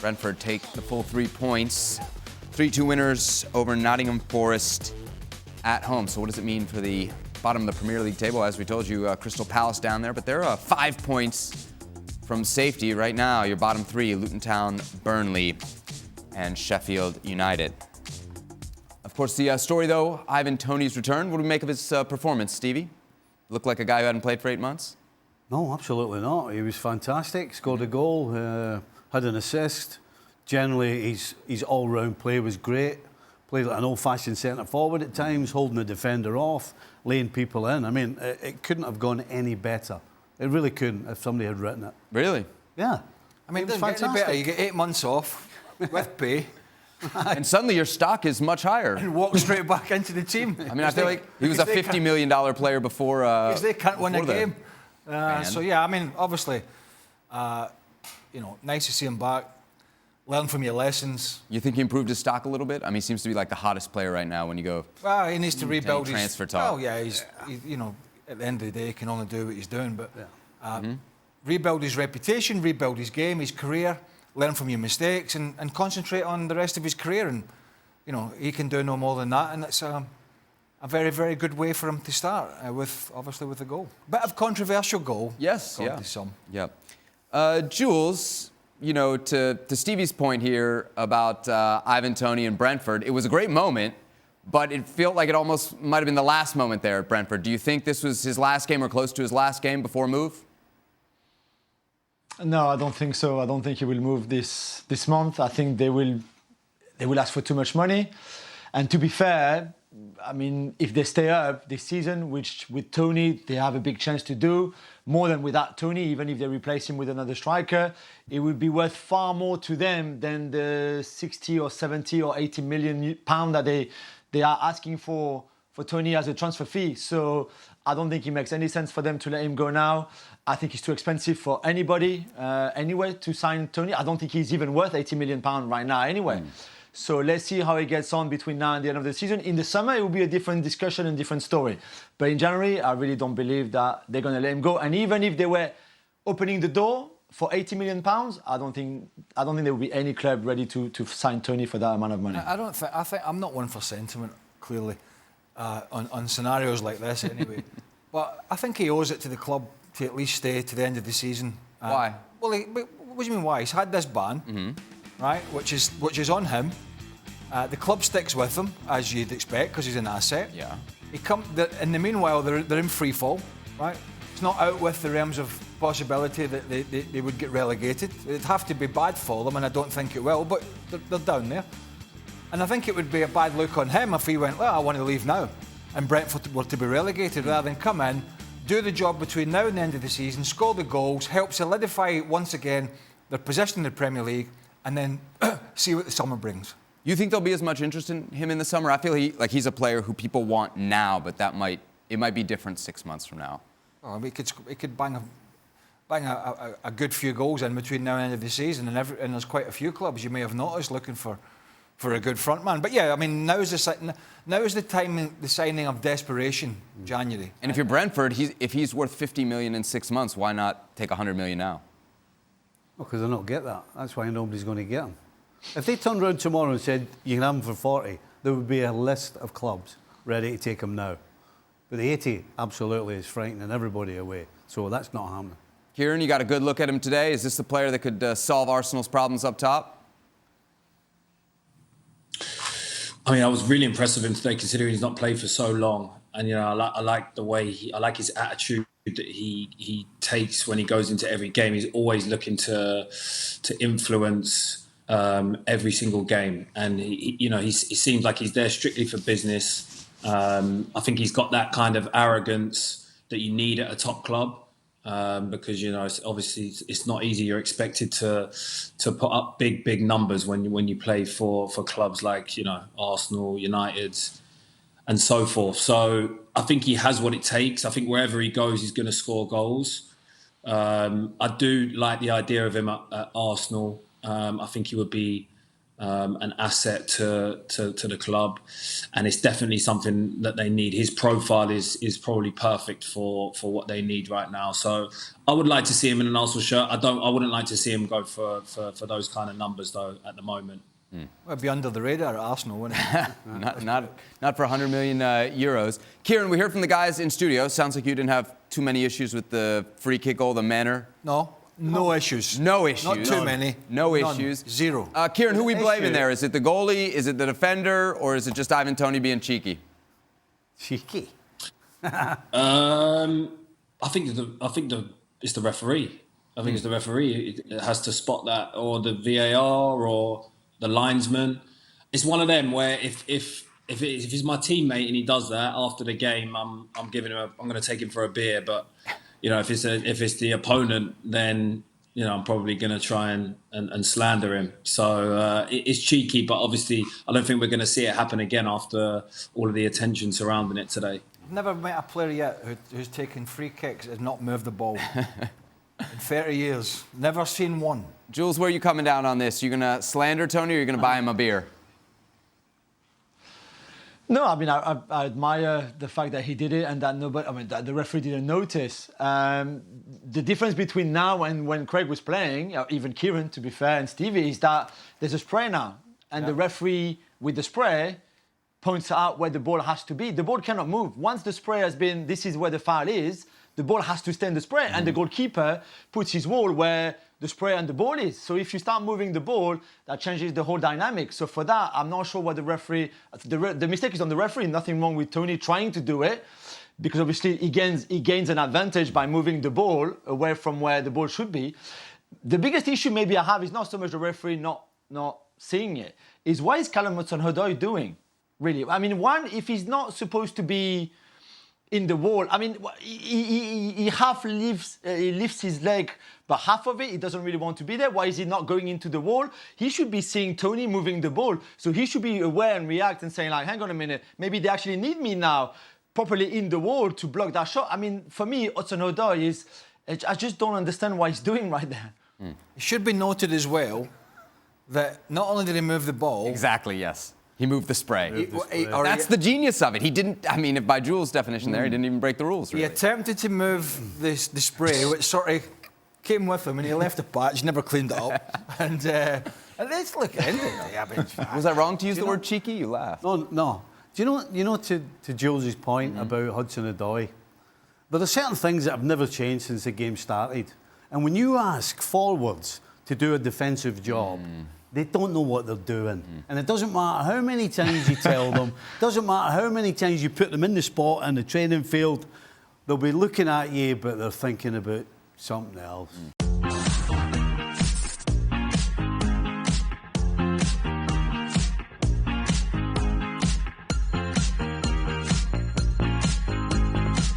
Brentford take the full 3 points. 3-2 winners over Nottingham Forest at home. So what does it mean for the bottom of the Premier League table? As we told you, Crystal Palace down there, but they're 5 points from safety right now. Your bottom 3, Luton Town, Burnley, and Sheffield United. Of course, the story, though, Ivan Toney's return. What do we make of his performance, Stevie? Looked like a guy who hadn't played for 8 months? No, absolutely not. He was fantastic. Scored a goal, had an assist. Generally, his all-round play was great. Played like an old-fashioned centre-forward at times, holding the defender off, laying people in. I mean, it couldn't have gone any better. It really couldn't if somebody had written it. Really? Yeah. I mean, it doesn't get any better. You get 8 months off with pay. And suddenly your stock is much higher. And walk straight back into the team. I mean, I feel like he was a $50 million player before. Because they can't win a game. So, yeah, I mean, obviously, nice to see him back. Learn from your lessons. You think he improved his stock a little bit? I mean, he seems to be like the hottest player right now when you go. Well, he needs to rebuild his transfer talk. Oh, yeah, he's at the end of the day, he can only do what he's doing. But rebuild his reputation, rebuild his game, his career, learn from your mistakes, and concentrate on the rest of his career. And he can do no more than that. And it's a very, very good way for him to start with the goal. Bit of controversial goal. Yes, yeah. To some. Yeah. Jules. To Stevie's point here about Ivan Toney and Brentford, it was a great moment, but it felt like it almost might have been the last moment there at Brentford. Do you think this was his last game or close to his last game before a move? No, I don't think so. I don't think he will move this month. I think they will ask for too much money. And to be fair, I mean, if they stay up this season, which with Toney they have a big chance to do, more than without Toney, even if they replace him with another striker, it would be worth far more to them than the 60 or 70 or 80 million pound that they are asking for Toney as a transfer fee. So I don't think it makes any sense for them to let him go now. I think it's too expensive for anybody anyway to sign Toney. I don't think he's even worth 80 million pound right now anyway. So let's see how it gets on between now and the end of the season. In the summer, it will be a different discussion and different story. But in January, I really don't believe that they're going to let him go. And even if they were opening the door for 80 million pounds, I don't think there will be any club ready to sign Toney for that amount of money. I think I'm not one for sentiment, clearly, on scenarios like this anyway. But I think he owes it to the club to at least stay to the end of the season. Why? Well, what do you mean why? He's had this ban, right, which is on him. The club sticks with him, as you'd expect, because he's an asset. Yeah. In the meanwhile, they're in free fall, right? It's not out with the realms of possibility that they would get relegated. It'd have to be bad for them, and I don't think it will, but they're down there. And I think it would be a bad look on him if he went, well, I want to leave now, and Brentford were to be relegated, rather than come in, do the job between now and the end of the season, score the goals, help solidify once again their position in the Premier League, and then see what the summer brings. You think there'll be as much interest in him in the summer? I feel like he's a player who people want now, but it might be different 6 months from now. Oh, I mean, he could bang a good few goals in between now and the end of the season, and there's quite a few clubs you may have noticed looking for a good front man. But yeah, I mean, now is the time, the signing of desperation, January. And if you're Brentford, if he's worth 50 million in 6 months, why not take 100 million now? Well, because they'll not get that. That's why nobody's going to get him. If they turned around tomorrow and said, you can have him for 40, there would be a list of clubs ready to take him now. But the 80 absolutely is frightening everybody away. So that's not happening. Kieran, you got a good look at him today. Is this the player that could solve Arsenal's problems up top? I mean, I was really impressed with him today, considering he's not played for so long. And, I like the way I like his attitude that he takes when he goes into every game. He's always looking to influence every single game, and he seems like he's there strictly for business. I think he's got that kind of arrogance that you need at a top club, because it's not easy. You're expected to put up big numbers when you play for clubs like Arsenal, United, and so forth. So I think he has what it takes. I think wherever he goes, he's going to score goals. I do like the idea of him at Arsenal. I think he would be an asset to the club, and it's definitely something that they need. His profile is probably perfect for what they need right now. So I would like to see him in an Arsenal shirt. I wouldn't like to see him go for those kind of numbers though at the moment. Well, it'd be under the radar at Arsenal, wouldn't it? not for 100 million euros. Kieran, we heard from the guys in studio. Sounds like you didn't have too many issues with the free kick goal, the manner. No issues. No issues. Not too many. No None. issues. Zero. Kieran, who are we blaming there? Is it the goalie? Is it the defender? Or is it just Ivan Toney being cheeky? Cheeky. I think it's the referee. I think it's the referee. It has to spot that, or the VAR, or the linesman. It's one of them where if he's my teammate and he does that after the game, I'm going to take him for a beer. But if it's the opponent, then I'm probably going to try and slander him. So it's cheeky, but obviously I don't think we're going to see it happen again after all of the attention surrounding it today. I've never met a player yet who's taken free kicks and not moved the ball. In 30 years. Never seen one. Jules, where are you coming down on this? You going to slander Tony or are you going to buy him a beer? No, I mean, I admire the fact that he did it and that the referee didn't notice. The difference between now and when Craig was playing, even Kieran, to be fair, and Stevie, is that there's a spray now. And the referee, with the spray, points out where the ball has to be. The ball cannot move. Once the spray has been, this is where the foul is, the ball has to stay in the spray, and the goalkeeper puts his wall where the spray and the ball is. So if you start moving the ball, that changes the whole dynamic. So for that, I'm not sure what the referee... The mistake is on the referee. Nothing wrong with Tony trying to do it, because obviously he gains an advantage by moving the ball away from where the ball should be. The biggest issue maybe I have is not so much the referee not seeing it, is what is Callum Hudson-Odoi doing, really? I mean, one, if he's not supposed to be in the wall, I mean, he half lifts his leg, but half of it, he doesn't really want to be there. Why is he not going into the wall? He should be seeing Tony moving the ball. So he should be aware and react and saying, like, hang on a minute, maybe they actually need me now properly in the wall to block that shot. I mean, for me, Hudson-Odoi is, I just don't understand what he's doing right there. It should be noted as well that not only did he move the ball... Exactly, yes. He moved the spray. That's the genius of it. He didn't, I mean, by Jules' definition there, he didn't even break the rules, really. He attempted to move the spray, which sort of came with him, and he left the patch, never cleaned it up. and let's look at it. Was I wrong to use the word cheeky? You laughed. No. Do you know to Jules' point about Hudson-Odoi, there are certain things that have never changed since the game started. And when you ask forwards to do a defensive job, they don't know what they're doing. And it doesn't matter how many times you tell them, doesn't matter how many times you put them in the spot in the training field, they'll be looking at you, but they're thinking about something else.